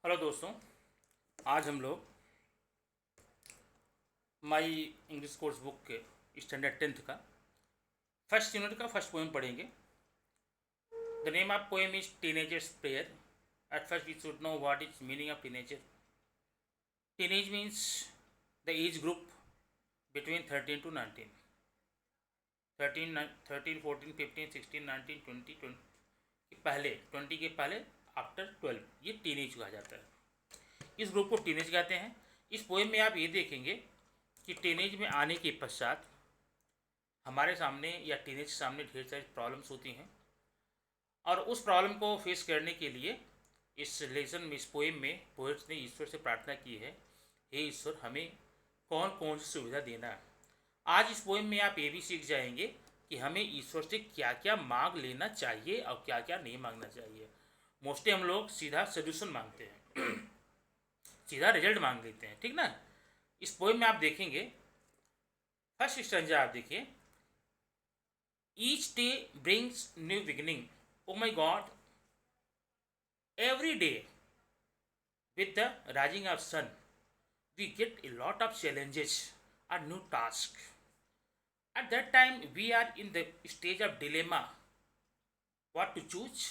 Hello दोस्तों। आज हम लोग माई इंग्लिश कोर्स बुक के स्टैंडर्ड 10th का फर्स्ट यूनिट का फर्स्ट पोएम पढ़ेंगे। The name of poem is teenager's prayer. At first we should know what is meaning of teenager. Teenage means the age group between 13 to 19, 13, 14, 15, 16, 19, 20 के पहले, 20 के पहले, after 12 ये teenage कहा जाता है। इस ग्रुप को टीनेज कहते हैं। इस पोएम में आप ये देखेंगे कि टीनेज में आने के पश्चात हमारे सामने या टीनेज के सामने ढेर सारी प्रॉब्लम्स होती हैं, और उस प्रॉब्लम को फेस करने के लिए इस लेसन में, इस पोएम में पोएट्स ने ईश्वर से प्रार्थना की है, हे ईश्वर हमें कौन कौन सी सुविधा देना है। आज इस पोएम में आप ये भी सीख जाएंगे कि हमें ईश्वर से क्या क्या मांग लेना चाहिए और क्या क्या नहीं मांगना चाहिए। मोस्टली हम लोग सीधा सोल्यूशन मांगते हैं सीधा रिजल्ट मांग लेते हैं, ठीक ना। इस पोएम में आप देखेंगे, फर्स्ट स्टैंजा आप देखिए, each day brings new beginning, oh my God, every day with the rising of sun we get a lot of challenges or new tasks. At that time we are in the stage of dilemma, what to choose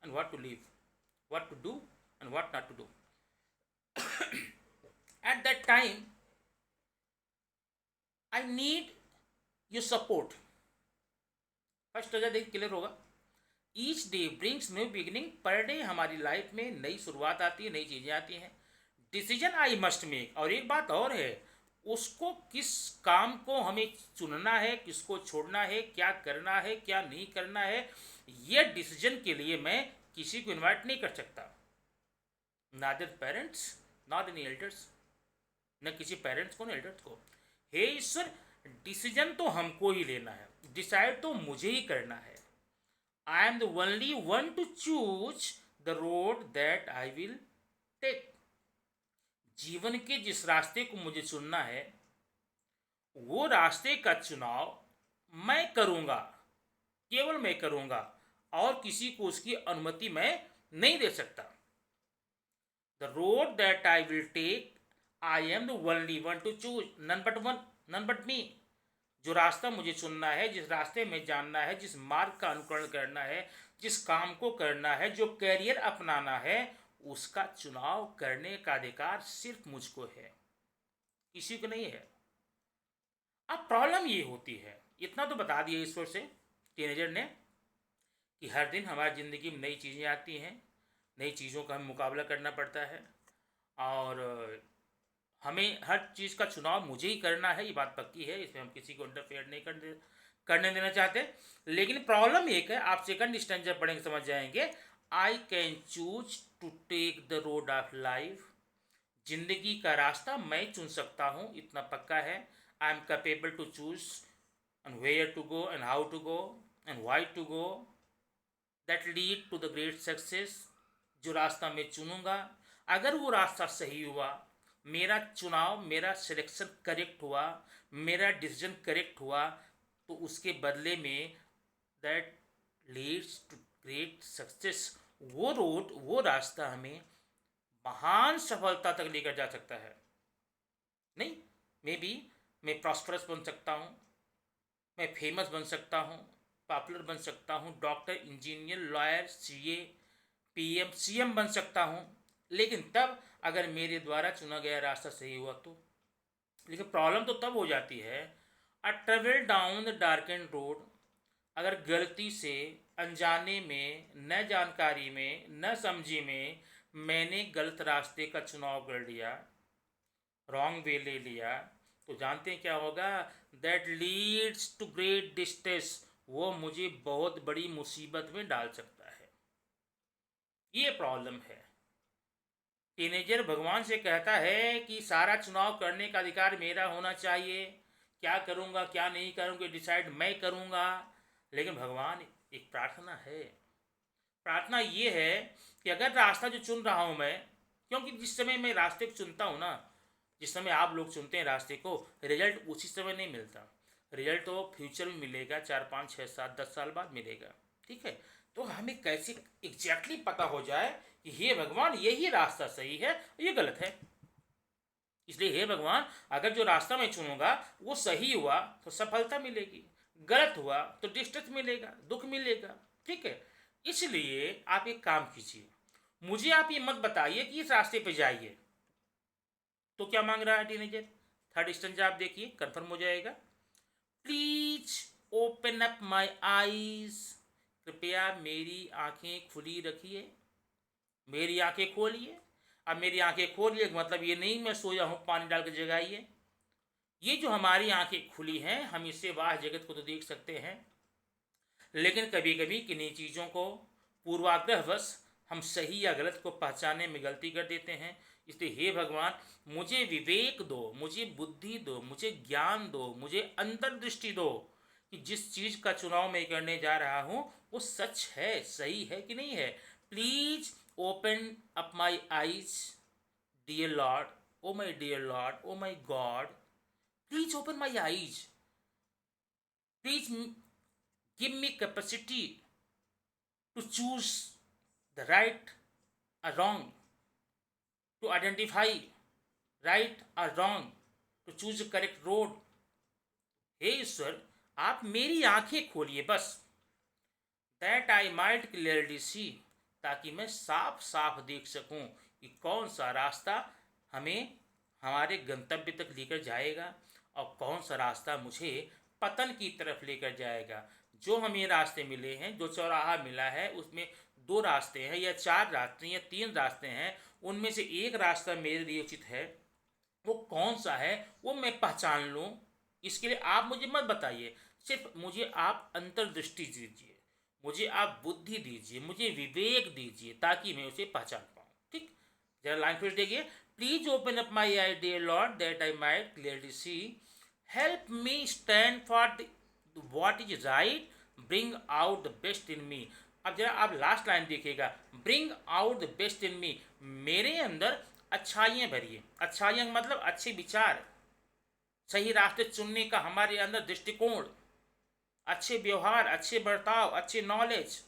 and what to leave, what to do and what not to do. At that time I need your support. First वजह देखिए clear होगा। Each day brings new beginning, per day हमारी life में नई शुरुआत आती है, नई चीज़ें आती हैं। डिसीजन आई मस्ट मेक, और एक बात और है, उसको किस काम को हमें चुनना है, किसको छोड़ना है, क्या करना है, क्या नहीं करना है, ये डिसीजन के लिए मैं किसी को इन्वाइट नहीं कर सकता, neither parents not any elders, न किसी पेरेंट्स को न एल्डर्स को। हे ईश्वर, डिसीजन तो हमको ही लेना है, डिसाइड तो मुझे ही करना है। I am the only one to choose the road that I will take. जीवन के जिस रास्ते को मुझे चुनना है, वो रास्ते का चुनाव मैं करूँगा, केवल मैं करूँगा, और किसी को उसकी अनुमति मैं नहीं दे सकता। The road that I will take, I am the only one to choose, none but one, none but me. जो रास्ता मुझे चुनना है, जिस रास्ते में जानना है, जिस मार्ग का अनुकरण करना है, जिस काम को करना है, जो कैरियर अपनाना है, उसका चुनाव करने का अधिकार सिर्फ मुझको है, किसी को नहीं है। अब प्रॉब्लम ये होती है, इतना तो बता दिया ईश्वर से टीनेजर ने, कि हर दिन हमारी ज़िंदगी में नई चीज़ें आती हैं, नई चीज़ों का हमें मुकाबला करना पड़ता है, और हमें हर चीज़ का चुनाव मुझे ही करना है, ये बात पक्की है, इसमें हम किसी को इंटरफेयर नहीं करने देना चाहते। लेकिन प्रॉब्लम एक है, आप सेकंड स्टैंजा पढ़ेंगे समझ जाएंगे, I can choose to take the road of life. जिंदगी का रास्ता मैं चुन सकता हूँ, इतना पक्का है। I am capable to choose and where to go and how to go and why to go, that lead to the great success. जो रास्ता मैं चुनूंगा, अगर वो रास्ता सही हुआ, मेरा चुनाव, मेरा सिलेक्शन करेक्ट हुआ, मेरा डिसीजन करेक्ट हुआ, तो उसके बदले में that leads to great success, वो रोड, वो रास्ता हमें महान सफलता तक लेकर जा सकता है। नहीं, मे बी मैं प्रॉस्परस बन सकता हूँ, मैं फेमस बन सकता हूँ, पॉपुलर बन सकता हूँ, doctor, engineer, lawyer, CA, PM, CM बन सकता हूँ, लेकिन तब अगर मेरे द्वारा चुना गया रास्ता सही हुआ तो। लेकिन प्रॉब्लम तो तब हो जाती है, अ travel down the dark and road, अगर गलती से, अनजाने में, न जानकारी में, न समझी में मैंने गलत रास्ते का चुनाव कर लिया, रॉन्ग वे ले लिया, तो जानते हैं क्या होगा, that leads to great distress, वो मुझे बहुत बड़ी मुसीबत में डाल सकता है। ये प्रॉब्लम है। टीनेजर भगवान से कहता है कि सारा चुनाव करने का अधिकार मेरा होना चाहिए, क्या करूँगा क्या नहीं करूँगा डिसाइड मैं करूँगा। लेकिन भगवान, एक प्रार्थना है, प्रार्थना ये है कि अगर रास्ता जो चुन रहा हूँ मैं, क्योंकि जिस समय मैं रास्ते को चुनता हूँ ना, जिस समय आप लोग चुनते हैं रास्ते को, रिजल्ट उसी समय नहीं मिलता, रिजल्ट तो फ्यूचर में मिलेगा, 4, 5, 6, 7, 10 साल बाद मिलेगा, ठीक है। तो हमें कैसे एग्जैक्टली पता हो जाए कि हे भगवान यही रास्ता सही है, ये गलत है। इसलिए हे भगवान, अगर जो रास्ता मैं चुनूंगा वो सही हुआ तो सफलता मिलेगी, गलत हुआ तो डिस्ट्रेस मिलेगा, दुख मिलेगा। ठीक है, इसलिए आप एक काम कीजिए, मुझे आप ये मत बताइए कि इस रास्ते पे जाइए। तो क्या मांग रहा है टीनेजर? थर्ड स्टेंजा आप देखिए, कंफर्म हो जाएगा। Please open up my eyes, कृपया मेरी आंखें खुली रखिए, मेरी आंखें खोलिए। अब मेरी आंखें खोलिए मतलब ये नहीं मैं सोया हूँ पानी डाल के जगाइए। ये जो हमारी आंखें खुली हैं, हम इससे बाहर जगत को तो देख सकते हैं, लेकिन कभी कभी किन्हीं चीज़ों को पूर्वाग्रहवश हम सही या गलत को पहचानने में गलती कर देते हैं। इसलिए हे भगवान, मुझे विवेक दो, मुझे बुद्धि दो, मुझे ज्ञान दो, मुझे अंतर्दृष्टि दो कि जिस चीज़ का चुनाव मैं करने जा रहा हूँ वो सच है, सही है कि नहीं है। Please open up my eyes dear Lord, oh my dear Lord, oh my God, please open my eyes, please give me capacity to choose the right or wrong, to identify right or wrong, to choose the correct road। हे ईश्वर, आप मेरी आंखें खोलिए बस, that I might clearly सी, ताकि मैं साफ साफ देख सकूं कि कौन सा रास्ता हमें हमारे गंतव्य तक लेकर जाएगा और कौन सा रास्ता मुझे पतन की तरफ लेकर जाएगा। जो हमें रास्ते मिले हैं, जो चौराहा मिला है, उसमें 2 रास्ते हैं या 4 रास्ते या 3 रास्ते हैं, उनमें से एक रास्ता मेरे लिए उचित है, वो कौन सा है वो मैं पहचान लूँ। इसके लिए आप मुझे मत बताइए, सिर्फ मुझे आप अंतर्दृष्टि दीजिए, मुझे आप बुद्धि दीजिए, मुझे विवेक दीजिए, ताकि मैं उसे पहचान पाऊँ। ठीक, जरा लाइन फिर देखिए। Please open up my eye dear Lord that I might clearly see, help me stand for what is right, bring out the best in me। अब जरा आप लास्ट लाइन देखिएगा, bring out the best in me, मेरे अंदर अच्छाइयाँ भरिए। अच्छाइयाँ मतलब अच्छे विचार, सही रास्ते चुनने का हमारे अंदर दृष्टिकोण, अच्छे व्यवहार, अच्छे बर्ताव, अच्छे नॉलेज,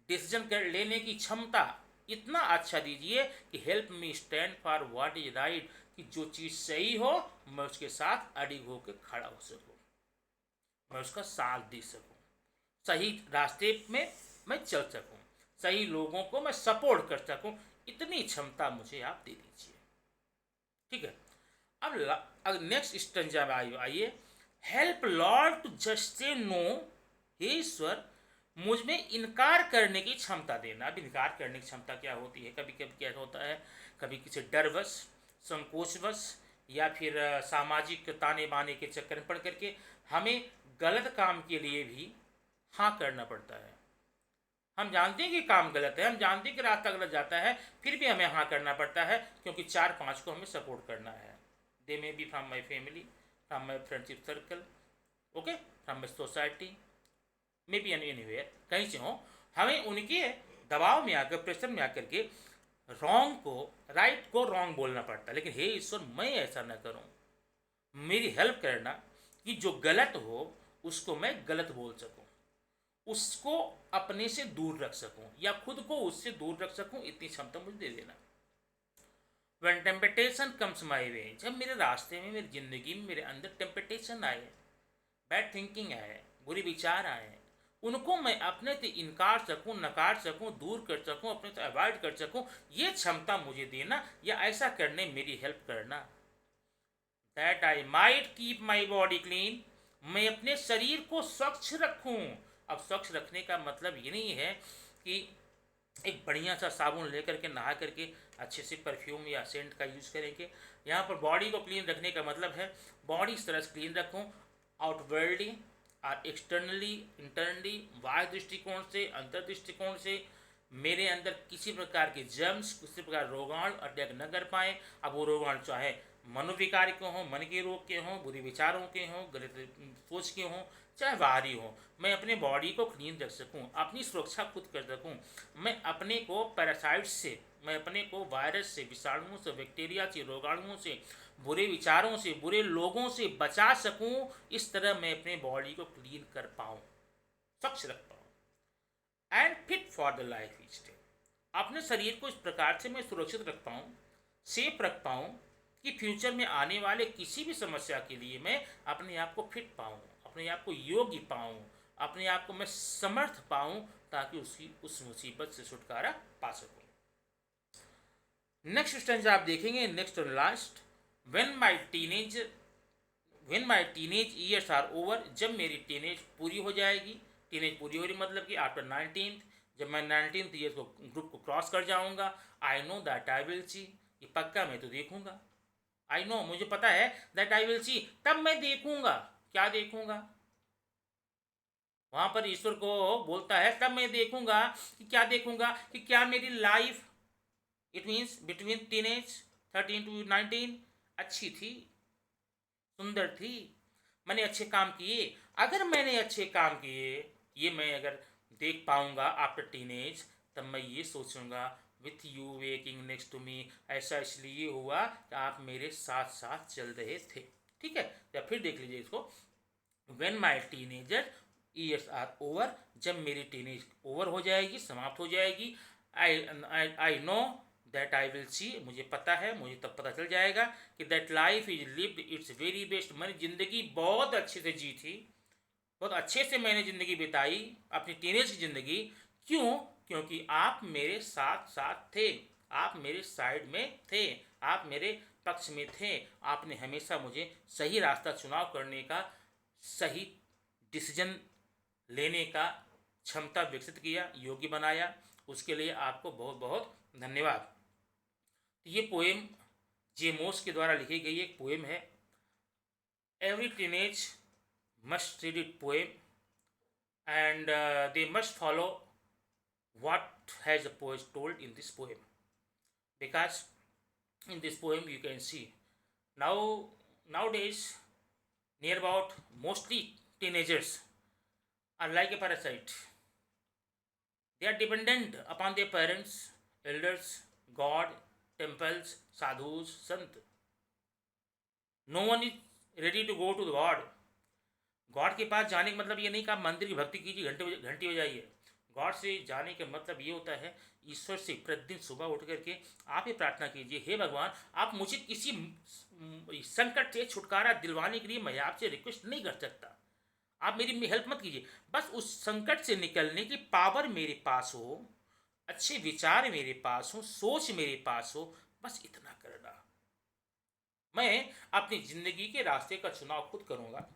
डिसीजन कर लेने की क्षमता, इतना अच्छा दीजिए कि help me stand for what is right, कि जो चीज़ सही हो मैं उसके साथ अडिग होकर खड़ा हो सकूँ, मैं उसका साथ दे सकूं, सही रास्ते में मैं चल सकूं, सही लोगों को मैं सपोर्ट कर सकूं, इतनी क्षमता मुझे आप दे दीजिए। ठीक है, अब नेक्स्ट स्टेंजा में आइए। Help lord to just say no, हे ईश्वर मुझ में इनकार करने की क्षमता देना। अब इनकार करने की क्षमता क्या होती है? कभी कभी क्या होता है, कभी किसी डरवश, संकोचवश या फिर सामाजिक ताने बाने के चक्कर में पड़ करके हमें गलत काम के लिए भी हाँ करना पड़ता है। हम जानते हैं कि काम गलत है, हम जानते हैं कि रास्ता गलत जाता है, फिर भी हमें हाँ करना पड़ता है, क्योंकि 4-5 को हमें सपोर्ट करना है। They may be from my family, from my friendship circle, okay, from my society, may be anywhere, कहीं से हो, हमें उनके दबाव में आकर, प्रेशर में आकर के रॉन्ग को राइट को रॉन्ग बोलना पड़ता है। लेकिन हे ईश्वर, मैं ऐसा न करूं, मेरी हेल्प करना कि जो गलत हो उसको मैं गलत बोल सकूं, उसको अपने से दूर रख सकूं या खुद को उससे दूर रख सकूं, इतनी क्षमता मुझे दे देना। When temptation comes my way, जब मेरे रास्ते में, मेरी जिंदगी में मेरे अंदर टेम्पटेशन आए, बैड थिंकिंग आए, बुरे विचार आए, उनको मैं अपने से इनकार सकूं, नकार सकूं, दूर कर सकूं, अपने से अवॉइड कर सकूं, ये क्षमता मुझे देना, या ऐसा करने मेरी हेल्प करना। That I might keep my body clean, मैं अपने शरीर को स्वच्छ रखूं। अब स्वच्छ रखने का मतलब ये नहीं है कि एक बढ़िया सा साबुन लेकर के नहा करके अच्छे से परफ्यूम या सेंट का यूज़ करेंगे। यहाँ पर बॉडी को क्लीन रखने का मतलब है बॉडी इस तरह से क्लीन रखूँ, आउटवर्डली और एक्सटर्नली, इंटरनली, बाह्य दृष्टिकोण से, अंतर दृष्टिकोण से मेरे अंदर किसी प्रकार के जर्म्स, किसी प्रकार रोगाणु अटैक न कर पाए। अब वो रोगाणु चाहे मनोविकार के हों, मन के रोग के हों, बुरे विचारों के हों, गलत सोच के हों, चाहे बाहरी हो, मैं अपने बॉडी को क्लीन रख सकूं, अपनी सुरक्षा खुद कर सकूं, मैं अपने को पैरासाइट से, मैं अपने को वायरस से, विषाणुओं से, बैक्टीरिया से, रोगाणुओं से, बुरे विचारों से, बुरे लोगों से बचा सकूं। इस तरह मैं अपने बॉडी को क्लीन कर पाऊँ, स्वच्छ रख पाऊँ। And fit for the life each day. अपने शरीर को इस प्रकार से मैं सुरक्षित रख पाऊँ, सेफ रख पाऊँ कि फ्यूचर में आने वाले किसी भी समस्या के लिए मैं अपने आप को फिट पाऊँ, अपने आप को योग्य पाऊँ, अपने आप को मैं समर्थ पाऊँ, ताकि उसकी उस मुसीबत से छुटकारा पा सकूँ। नेक्स्ट स्टेंजा आप देखेंगे, नेक्स्ट और last, when my teenage years are over, जब मेरी टीनेज पूरी हो जाएगी। टीनेज पूरी हो रही मतलब कि आफ्टर 19th, जब मैं 19th ईयर को ग्रुप को क्रॉस कर जाऊंगा, आई नो दैट आई विल सी, ये पक्का मैं तो देखूंगा। आई नो, मुझे पता है, दैट आई विल सी, तब मैं देखूंगा। क्या देखूंगा? वहां पर ईश्वर को बोलता है, तब मैं देखूंगा कि क्या देखूंगा, कि क्या मेरी life, it means between teenage 13 to 19 अच्छी थी, सुंदर थी, मैंने अच्छे काम किए। अगर मैंने अच्छे काम किए, ये मैं अगर देख पाऊंगा आफ्टर टीनेज, तब मैं ये सोचूंगा, with you waking next to me, ऐसा इसलिए हुआ कि आप मेरे साथ साथ चल रहे थे। ठीक है, या फिर देख लीजिए इसको, when my teenager years are over, जब मेरी टीनेज ओवर हो जाएगी, समाप्त हो जाएगी, I know that I will see, मुझे पता है, मुझे तब पता चल जाएगा कि that life is lived its very best, मैंने ज़िंदगी बहुत अच्छे से जी थी, बहुत अच्छे से मैंने ज़िंदगी बिताई, अपनी टीनेज की ज़िंदगी। क्यों? क्योंकि आप मेरे साथ साथ थे, आप मेरे साइड में थे, आप मेरे पक्ष में थे, आपने हमेशा मुझे सही रास्ता चुनाव करने का, सही डिसीजन लेने का क्षमता विकसित किया, योग्य बनाया। उसके लिए आपको बहुत बहुत धन्यवाद। ये पोएम जेमोस के द्वारा लिखी गई एक पोएम है। Every teenage must read it poem and they must follow what has the poet told in this poem, because in this poem you can see, now nowadays near about mostly teenagers are like a parasite. They are dependent upon their parents, elders, god, temples, sadhus, sant. No one is ready to go to the god. God के पास जाने का मतलब ये नहीं कि आप मंदिर की भक्ति कीजिए, घंटी बजाइए। गॉड से जाने का मतलब ये होता है, ईश्वर से प्रतिदिन सुबह उठ करके आप ये प्रार्थना कीजिए, हे भगवान, आप मुझे किसी संकट से छुटकारा दिलवाने के लिए मैं आपसे रिक्वेस्ट नहीं कर सकता, आप मेरी हेल्प मत कीजिए, बस उस संकट से निकलने की पावर मेरे पास हो, अच्छे विचार मेरे पास हो, सोच मेरे पास हो, बस इतना करना। मैं अपनी ज़िंदगी के रास्ते का चुनाव खुद करूँगा।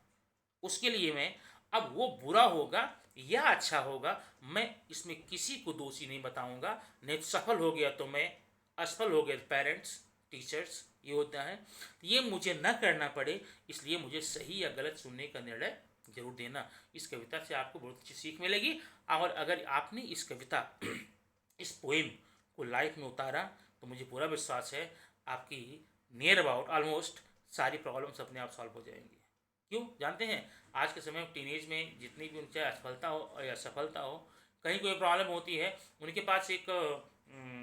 उसके लिए मैं, अब वो बुरा होगा या अच्छा होगा, मैं इसमें किसी को दोषी नहीं बताऊंगा। नहीं सफल हो गया तो मैं, असफल हो गए पेरेंट्स, टीचर्स, ये होता है। ये मुझे न करना पड़े, इसलिए मुझे सही या गलत सुनने का निर्णय जरूर देना। इस कविता से आपको बहुत अच्छी सीख मिलेगी। और अगर आपने इस कविता इस पोएम को लाइफ में उतारा तो मुझे पूरा विश्वास है आपकी नियर अबाउट ऑलमोस्ट सारी प्रॉब्लम्स अपने आप सॉल्व हो जाएंगी। क्यों जानते हैं? आज के समय में टीनेज में जितनी भी उनसे असफलता हो या सफलता हो, कहीं कोई प्रॉब्लम होती है, उनके पास एक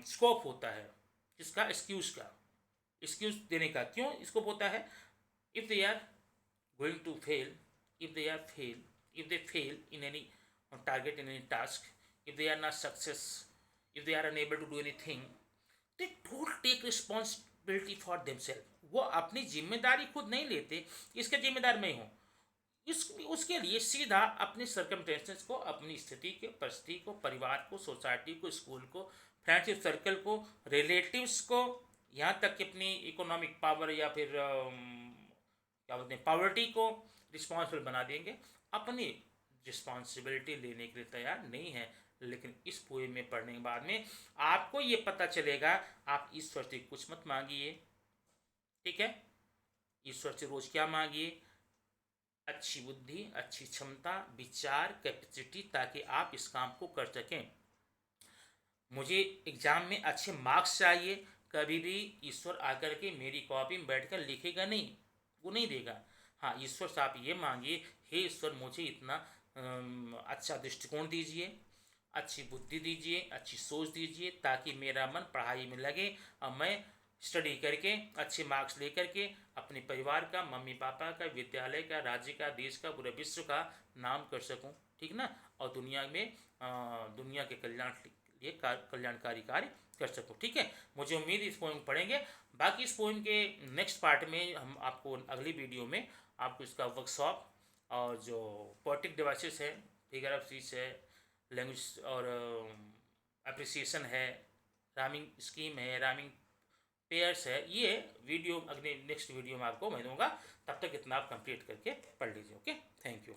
स्कोप होता है, जिसका एक्सक्यूज़ देने का। क्यों स्कोप होता है? If they are going to fail, if they fail in any target, in any task, if they are not success, if they are unable to do anything, they don't take responsibility for themself. वो अपनी जिम्मेदारी खुद नहीं लेते, इसके जिम्मेदार मैं हूँ। उसके लिए सीधा अपने सर्कमटेंसेस को, अपनी स्थिति के, परिस्थिति को, परिवार को, सोसाइटी को, स्कूल को, फ्रेंडशिप सर्कल को, रिलेटिव्स को, यहाँ तक कि अपनी इकोनॉमिक पावर या फिर क्या बोलते हैं, पावर्टी को रिस्पॉन्सिबल बना देंगे। अपनी रिस्पॉन्सिबिलिटी लेने के लिए तैयार नहीं है। लेकिन इस पोएम में पढ़ने के बाद में आपको ये पता चलेगा, आप ईश्वर से कुछ मत मांगिए, ठीक है? ईश्वर से रोज क्या मांगिए? अच्छी बुद्धि, अच्छी क्षमता, विचार, कैपेसिटी, ताकि आप इस काम को कर सकें। मुझे एग्ज़ाम में अच्छे मार्क्स चाहिए, कभी भी ईश्वर आकर के मेरी कॉपी में बैठकर लिखेगा नहीं, वो नहीं देगा। हाँ, ईश्वर से आप ये मांगिए, हे ईश्वर, मुझे इतना अच्छा दृष्टिकोण दीजिए, अच्छी बुद्धि दीजिए, अच्छी सोच दीजिए, ताकि मेरा मन पढ़ाई में लगे और मैं स्टडी करके अच्छे मार्क्स लेकर के अपने परिवार का, मम्मी पापा का, विद्यालय का, राज्य का, देश का, पूरे विश्व का नाम कर सकूं, ठीक ना, और दुनिया में दुनिया के कल्याण लिए कल्याणकारी कार्य कर सकूं, ठीक है। मुझे उम्मीद इस पोएम पढ़ेंगे। बाकी इस पोएम के नेक्स्ट पार्ट में हम आपको अगली वीडियो में आपको इसका वर्कशॉप और जो पोएटिक डिवाइसेस है, फिगर ऑफ स्पीच है, लैंग्वेज और अप्रिसिएशन है, राइमिंग स्कीम है, राइमिंग पेयर्स है, ये वीडियो अगले नेक्स्ट वीडियो में आपको मैं दूंगा। तब तक इतना आप कंप्लीट करके पढ़ लीजिए। Okay, thank you.